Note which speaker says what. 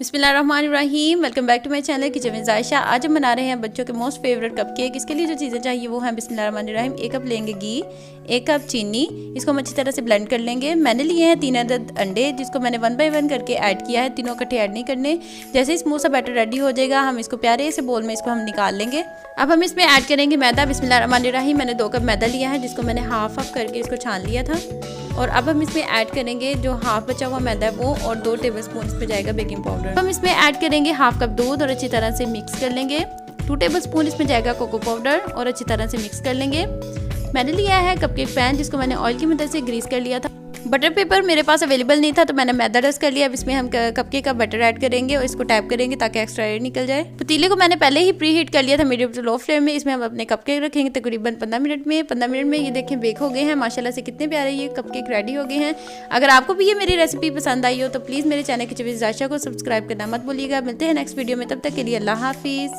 Speaker 1: बिस्मिल्लाहिर्रहमानिर्रहीम। Welcome back to my channel kitchen with Jaisha. आज हम बना रहे हैं बच्चों के मोस्ट फेवरेट कपकेक। इसके लिए जो चीज़ें चाहिए वो हैं बिस्मिल्लाहिर्रहमानिर्रहीम। 1 कप लेंगे घी, 1 कप चीनी, इसको हम अच्छी तरह से ब्लेंड कर लेंगे। मैंने लिए हैं 3 अदद अंडे, जिसको मैंने 1 बाय 1 करके ऐड किया है। तीनों इकट्ठे ऐड नहीं करने। जैसे स्मूथ सा बैटर रेडी हो जाएगा, हम इसको प्यारे से बोल में इसको हम निकाल लेंगे। अब हम इसमें ऐड करेंगे मैदा। बिस्मिल्लाहिर्रहमानिर्रहीम। मैंने 2 कप मैदा लिया है, जिसको मैंने हाफ करके इसको छान लिया था। और अब हम इसमें ऐड करेंगे जो हाफ बचा हुआ मैदा है वो, और 2 टेबलस्पून इसमें जाएगा बेकिंग पाउडर। हम इसमें ऐड करेंगे हाफ कप दूध और अच्छी तरह से मिक्स कर लेंगे। 2 टेबलस्पून इसमें जाएगा कोको पाउडर और अच्छी तरह से मिक्स कर लेंगे। मैंने लिया है कपकेक पैन, जिसको मैंने ऑयल की मदद से ग्रीस कर लिया था। बटर पेपर मेरे पास अवेलेबल नहीं था तो मैंने मैदा डस्ट कर लिया। अब इसमें हम कपकेक का बटर ऐड करेंगे और इसको टैप करेंगे ताकि एक्स्ट्रा एयर निकल जाए। पतीले को मैंने पहले ही प्री हीट कर लिया था मीडियम टू लो फ्लेम में। इसमें हम अपने कपकेक रखेंगे तकरीबन 15 मिनट में। 15 मिनट में ये देखें बेक हो गए हैं माशाल्लाह से, कितने प्यारे ये कपकेक रेडी हो गए हैं। अगर आपको भी ये मेरी रेसिपी पसंद आई हो तो प्लीज़ मेरे चैनल किचन विद जायशा को सब्सक्राइब करना मत भूलिएगा। मिलते हैं नेक्स्ट वीडियो में, तब तक के लिए अल्लाह हाफिज़।